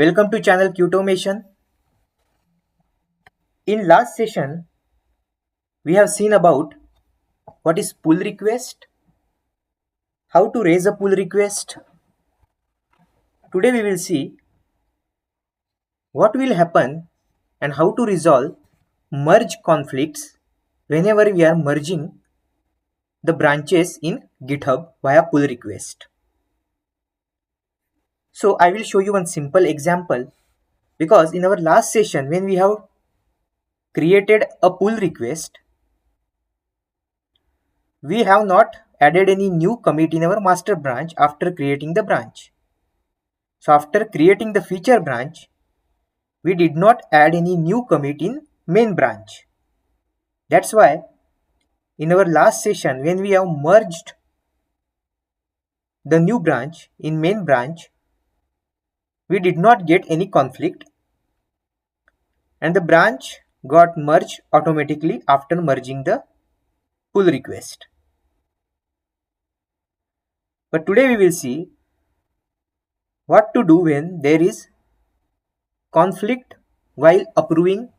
Welcome to channel Qtomation. In last session, we have seen about what is pull request, how to raise a pull request. Today we will see what will happen and how to resolve merge conflicts whenever we are merging the branches in GitHub via pull request. So I will show you one simple example because in our last session when we have created a pull request, we have not added any new commit in our master branch after creating the branch. So after creating the feature branch, we did not add any new commit in main branch. That's why in our last session when we have merged the new branch in main branch, we did not get any conflict and the branch got merged automatically after merging the pull request. But today we will see what to do when there is conflict while approving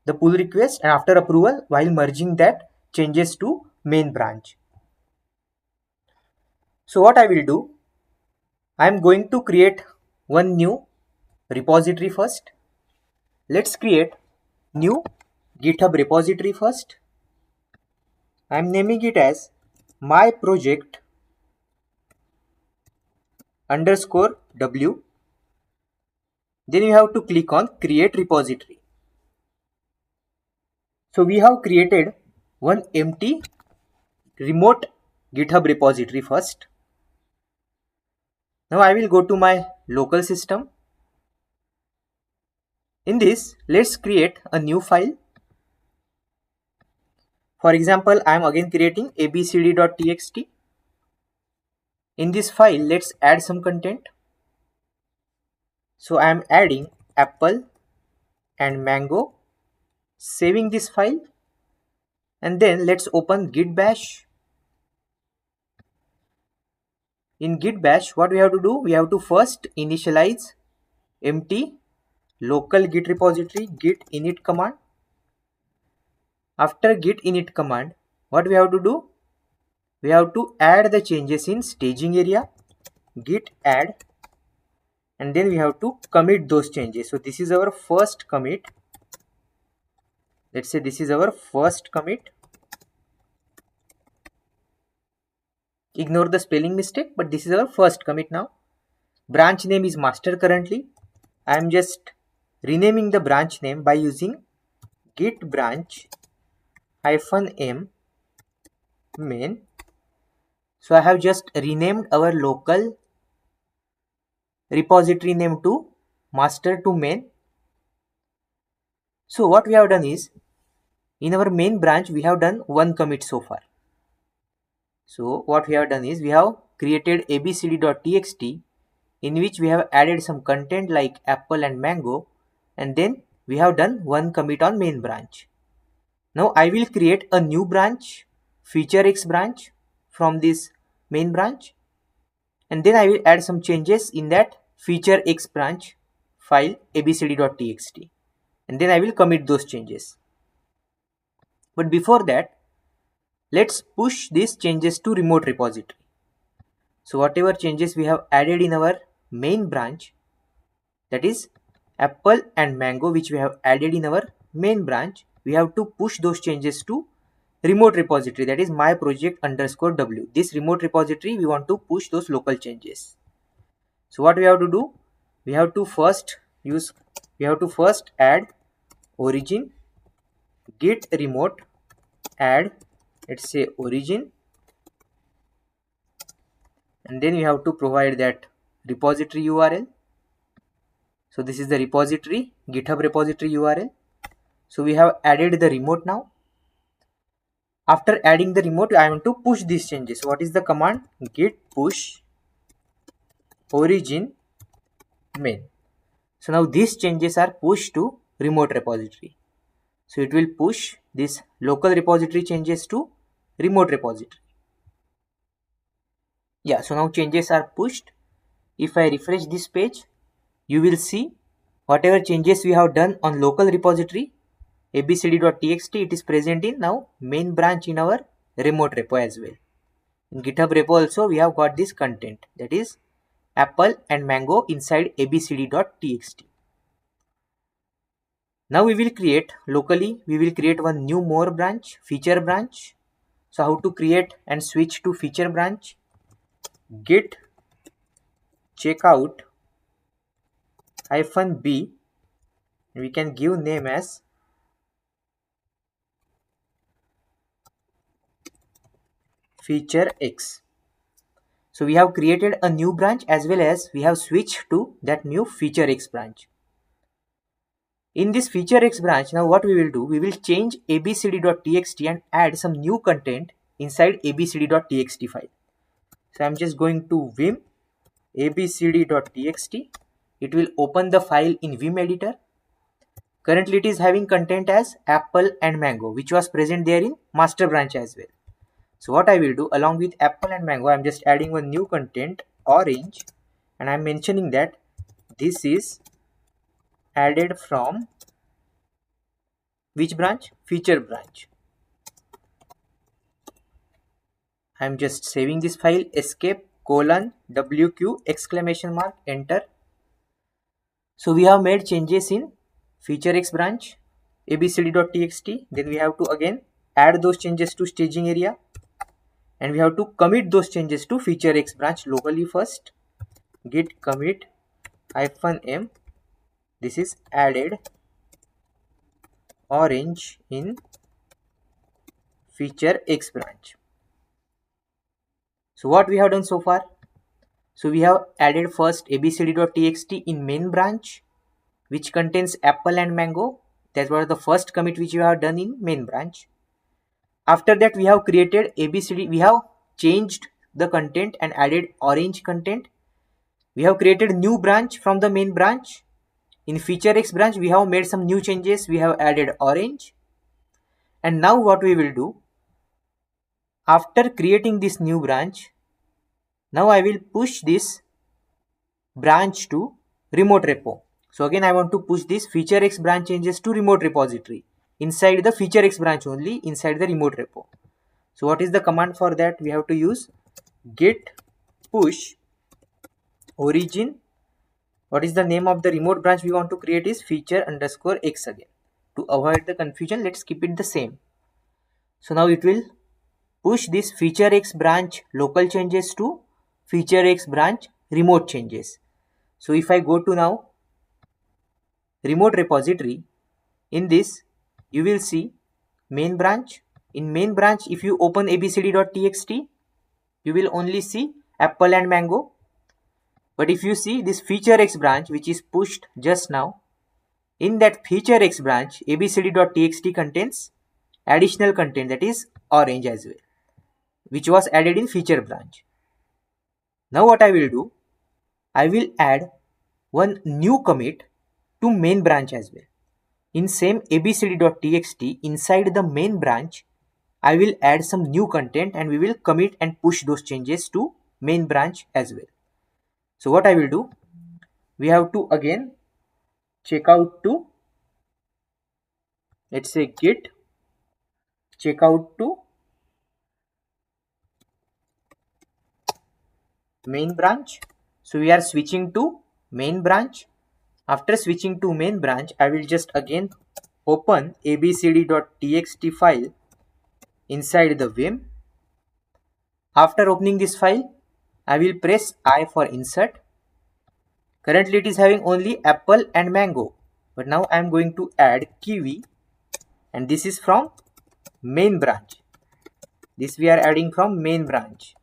the pull request and after approval while merging that changes to main branch. So what I will do, I am going to create one new repository first. Let's create new GitHub repository first. I am naming it as my project underscore W. Then you have to click on create repository. So we have created one empty remote GitHub repository first. Now I will go to my local system. In this, let's create a new file. For example, I am again creating abcd.txt. In this file, let's add some content. So I am adding apple and mango, saving this file, and then let's open git bash. In git bash, what we have to do? We have to first initialize empty local git repository git init command. After git init command, what we have to do? We have to add the changes in staging area, git add, and then we have to commit those changes. So this is our first commit. Let's say this is our first commit. Ignore the spelling mistake, but this is our first commit now. Branch name is master currently. I am just renaming the branch name by using git branch -m main. So I have just renamed our local repository name to master to main. So what we have done is, in our main branch we have done one commit so far. So what we have done is we have created abcd.txt in which we have added some content like apple and mango, and then we have done one commit on main branch. Now I will create a new branch, feature X branch, from this main branch, and then I will add some changes in that feature X branch file abcd.txt, and then I will commit those changes. But before that, let's push these changes to remote repository. So whatever changes we have added in our main branch, that is apple and mango, which we have added in our main branch, we have to push those changes to remote repository, that is my project underscore W. This remote repository we want to push those local changes. So what we have to do? We have to first add origin git remote add, let's say origin, and then we have to provide that repository URL. So this is the repository, GitHub repository URL. So we have added the remote now. After adding the remote, I want to push these changes. What is the command? Git push origin main. So now these changes are pushed to remote repository. So it will push this local repository changes to remote repository. Yeah, so now changes are pushed. If I refresh this page, you will see Whatever changes we have done on local repository abcd.txt, it is present in now main branch in our remote repo as well. In GitHub repo also we have got this content, that is apple and mango inside abcd.txt. Now we will create locally, we will create one new more branch, feature branch. So how to create and switch to feature branch? Git checkout -b, we can give name as feature X. So we have created a new branch as well as we have switched to that new feature X branch. In this feature X branch, now what we will do, we will change abcd.txt and add some new content inside abcd.txt file. So I'm just going to vim abcd.txt. It will open the file in vim editor. Currently it is having content as apple and mango, which was present there in master branch as well. So what I will do, along with apple and mango, I'm just adding one new content, orange, and I'm mentioning that this is added from which branch? Feature branch. I'm just saving this file, escape :wq exclamation mark, enter. So we have made changes in feature X branch abcd.txt. Then we have to again add those changes to staging area, and we have to commit those changes to feature X branch locally first. Git commit -m, this is added orange in feature X branch. So what we have done so far? So we have added first abcd.txt in main branch, which contains apple and mango. That was the first commit which we have done in main branch. After that we have created abcd, we have changed the content and added orange content. We have created new branch from the main branch. In feature X branch we have made some new changes, we have added orange. And now what we will do, after creating this new branch, now I will push this branch to remote repo. So again I want to push this feature X branch changes to remote repository inside the feature X branch only, inside the remote repo. So what is the command for that? We have to use git push origin. What is the name of the remote branch we want to create is feature_X again. To avoid the confusion, let's keep it the same. So now it will push this feature X branch local changes to feature X branch remote changes. So if I go to now remote repository, in this you will see main branch. In main branch, if you open abcd.txt, you will only see apple and mango. But if you see this feature X branch which is pushed just now, in that feature X branch abcd.txt contains additional content, that is orange as well, which was added in feature branch. Now what I will do, I will add one new commit to main branch as well. In same abcd.txt, inside the main branch, I will add some new content and we will commit and push those changes to main branch as well. So what I will do, we have to again check out to, let's say git checkout to main branch. So we are switching to main branch. After switching to main branch, I will just again open abcd.txt file inside the vim. After opening this file, I will press I for insert. Currently it is having only apple and mango, but now I am going to add kiwi, and this is from main branch. This we are adding from main branch.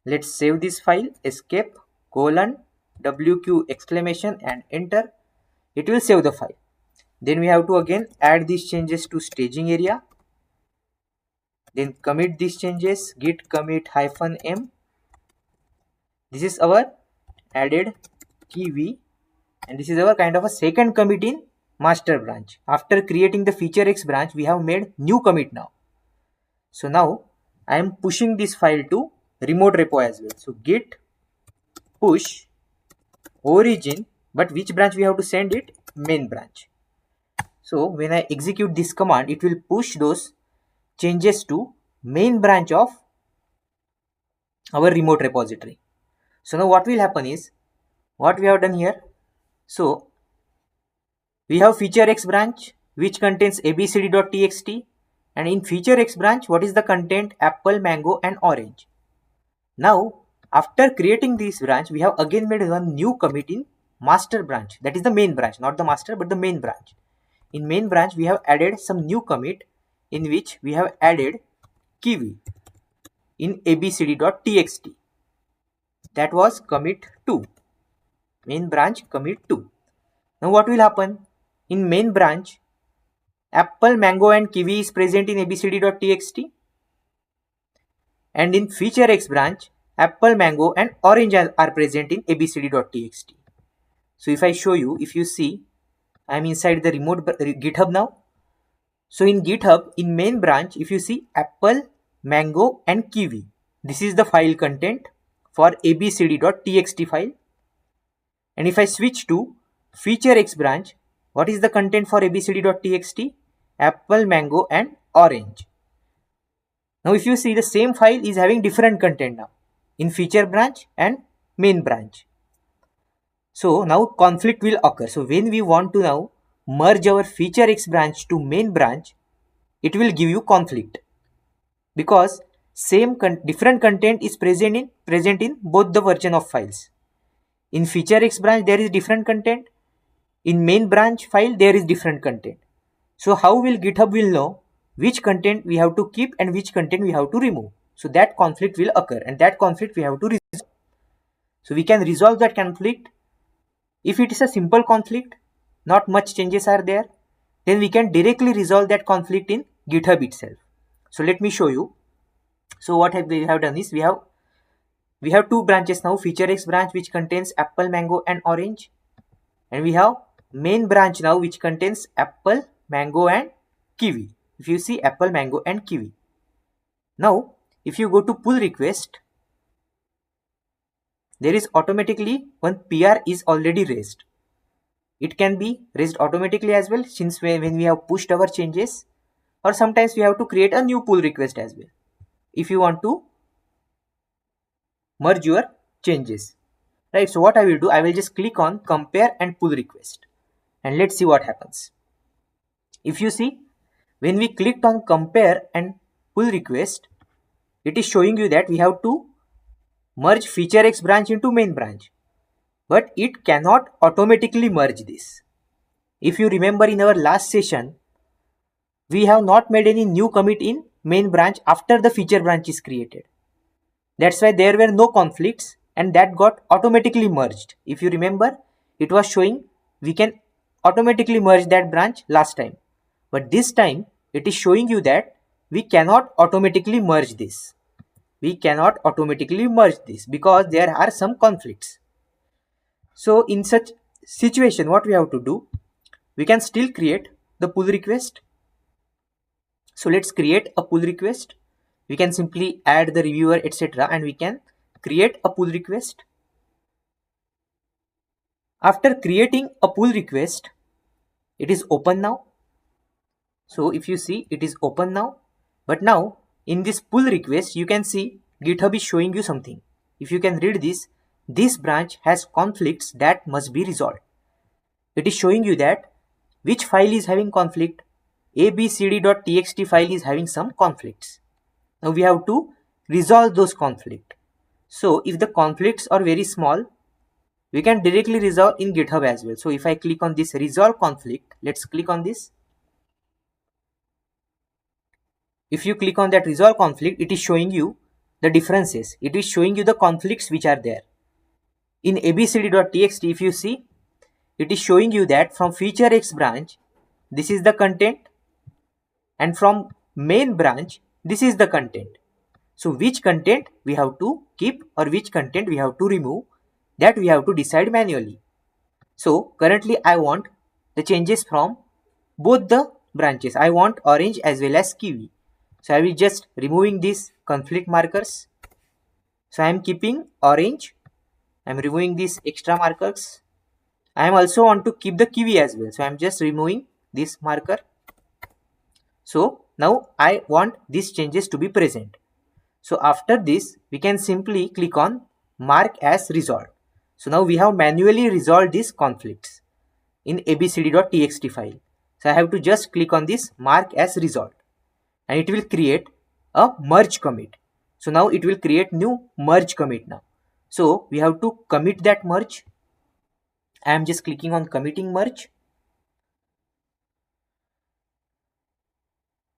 Let's save this file, escape :wq exclamation and enter. It will save the file. Then we have to again add these changes to staging area. Then commit these changes, git commit -m. This is our added kiwi, and this is our kind of a second commit in master branch. After creating the feature X branch, we have made new commit now. So now I am pushing this file to remote repo as well. So git push origin but which branch we have to send it? Main branch. So when I execute this command, it will push those changes to main branch of our remote repository. So now what will happen is, what we have done here, so we have feature x branch which contains abcd.txt, and in feature x branch, what is the content? Apple, mango and orange. Now after creating this branch, we have again made one new commit in master branch, that is the main branch, not the master but the main branch. In main branch we have added some new commit in which we have added kiwi in abcd.txt. That was commit 2, main branch commit 2. Now what will happen? In main branch, apple, mango and kiwi is present in abcd.txt, and in feature x branch, apple, mango and orange are present in abcd.txt. So if I show you, if you see, I am inside the remote GitHub now. So in GitHub, in main branch, if you see apple, mango and kiwi, this is the file content for abcd.txt file. And if I switch to feature x branch, what is the content for abcd.txt? Apple, mango and orange. Now if you see, the same file is having different content now in feature branch and main branch. So now conflict will occur. So when we want to now merge our feature x branch to main branch, it will give you conflict, because different content is present in both the version of files. In feature x branch there is different content, in main branch file there is different content. So how will GitHub will know which content we have to keep and which content we have to remove? So that conflict will occur, and that conflict we have to resolve. So we can resolve that conflict. If it is a simple conflict, not much changes are there, then we can directly resolve that conflict in GitHub itself. So let me show you. So what we have done is, we have two branches now, feature x branch which contains apple, mango and orange, and we have main branch now which contains apple, mango and kiwi. If you see, apple, mango and kiwi. Now if you go to pull request, there is automatically one PR is already raised. It can be raised automatically as well, since when we have pushed our changes, or sometimes we have to create a new pull request as well if you want to merge your changes, right? So what I will do, I will just click on compare and pull request, and let's see what happens. If you see, when we clicked on compare and pull request, it is showing you that we have to merge feature x branch into main branch, but it cannot automatically merge this. If you remember, in our last session, we have not made any new commit in main branch after the feature branch is created. That's why there were no conflicts, and that got automatically merged. If you remember, it was showing we can automatically merge that branch last time, but this time it is showing you that we cannot automatically merge this. We cannot automatically merge this because there are some conflicts. So in such situation, what we have to do, we can still create the pull request. So let's create a pull request. We can simply add the reviewer, etc., and we can create a pull request. After creating a pull request, it is open now. So if you see, it is open now, but now in this pull request, you can see GitHub is showing you something. If you can read this branch has conflicts that must be resolved. It is showing you that which file is having conflict. abcd.txt file is having some conflicts. Now we have to resolve those conflicts. So if the conflicts are very small, we can directly resolve in GitHub as well. So if I click on this resolve conflict, let's click on this. If you click on that resolve conflict, it is showing you the differences. It is showing you the conflicts which are there. In abcd.txt, if you see, it is showing you that from feature x branch, this is the content, and from main branch, this is the content. So which content we have to keep or which content we have to remove, that we have to decide manually. So currently I want the changes from both the branches. I want orange as well as kiwi. So I will just removing these conflict markers. So I am keeping orange. I am removing these extra markers. I am also want to keep the kiwi as well. So I am just removing this marker. So now I want these changes to be present. So after this, we can simply click on mark as resolved. So now we have manually resolved these conflicts in abcd.txt file. So I have to just click on this mark as resolved and it will create a merge commit. So now it will create new merge commit now. So we have to commit that merge. I am just clicking on committing merge.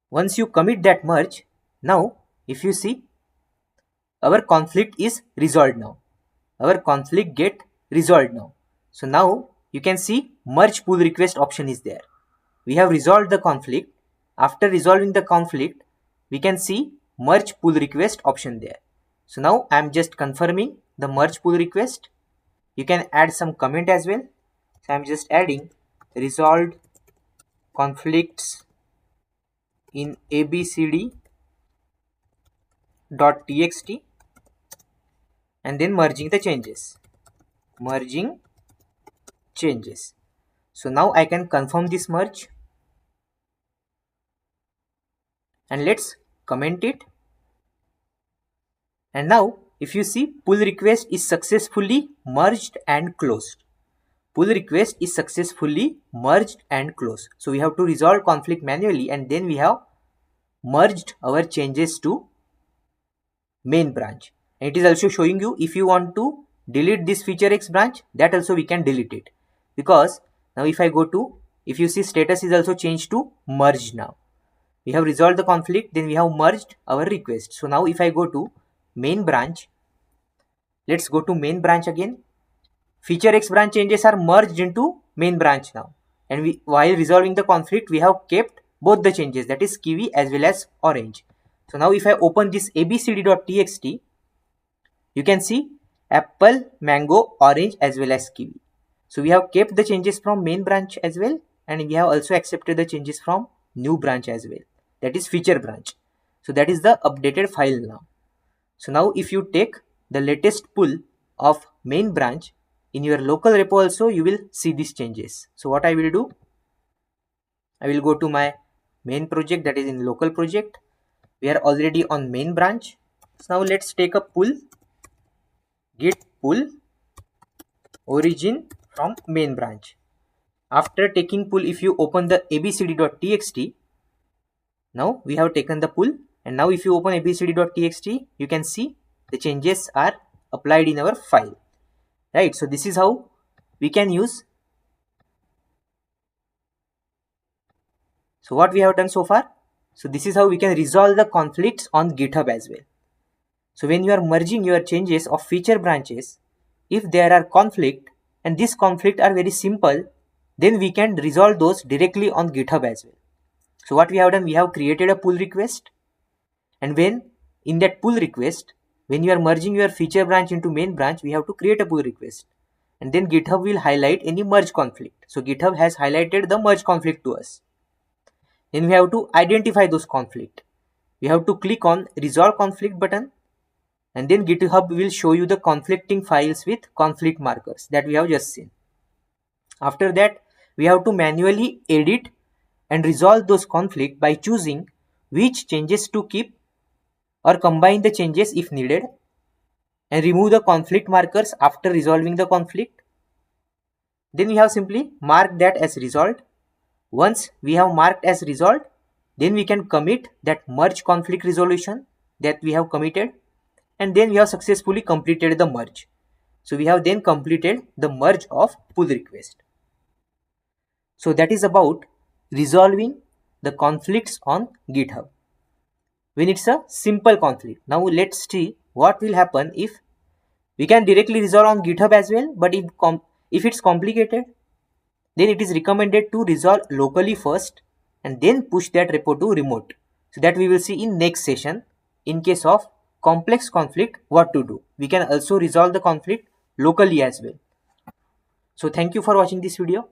Once you commit that merge, now if you see, our conflict is resolved now. Our conflict get resolved now. So now you can see merge pull request option is there. We have resolved the conflict. After resolving the conflict, we can see merge pull request option there. So now I am just confirming the merge pull request. You can add some comment as well. So I am just adding resolved conflicts in abcd.txt and then merging the changes. Merging changes. So now I can confirm this merge and let's comment it. And now if you see, pull request is successfully merged and closed. Pull request is successfully merged and closed. So we have to resolve conflict manually and then we have merged our changes to main branch. And it is also showing you if you want to delete this feature X branch, that also we can delete it. Because now if I go to, if you see, status is also changed to merged now. We have resolved the conflict, then we have merged our request. So now if I go to main branch, let's go to main branch again. Feature X branch changes are merged into main branch now. And while resolving the conflict, we have kept both the changes, that is kiwi as well as orange. So now if I open this abcd.txt, you can see apple, mango, orange as well as kiwi. So we have kept the changes from main branch as well, and we have also accepted the changes from new branch as well, that is feature branch. So that is the updated file now. So now if you take the latest pull of main branch in your local repo also, you will see these changes. So what I will do, I will go to my main project, that is in local project. We are already on main branch. So now let's take a pull, git pull origin from main branch. After taking pull, if you open the abcd.txt, now we have taken the pull, and now if you open abcd.txt, you can see the changes are applied in our file, right? So this is how we can use. So what we have done so far, so this is how we can resolve the conflicts on GitHub as well. So when you are merging your changes of feature branches, if there are conflict and these conflict are very simple, then we can resolve those directly on GitHub as well. So what we have done, we have created a pull request, and when in that pull request, when you are merging your feature branch into main branch, we have to create a pull request, and then GitHub will highlight any merge conflict. So GitHub has highlighted the merge conflict to us. Then we have to identify those conflict. We have to click on resolve conflict button, and then GitHub will show you the conflicting files with conflict markers that we have just seen. After that, we have to manually edit and resolve those conflict by choosing which changes to keep or combine the changes if needed, and remove the conflict markers after resolving the conflict. Then we have simply marked that as resolved. Once we have marked as resolved, then we can commit that merge conflict resolution that we have committed, and then we have successfully completed the merge. So we have then completed the merge of pull request. So that is about resolving the conflicts on GitHub when it's a simple conflict. Now let's see what will happen if we can directly resolve on GitHub as well, but if it's complicated, then it is recommended to resolve locally first and then push that repo to remote. So that we will see in next session. In case of complex conflict, what to do. We can also resolve the conflict locally as well. So thank you for watching this video.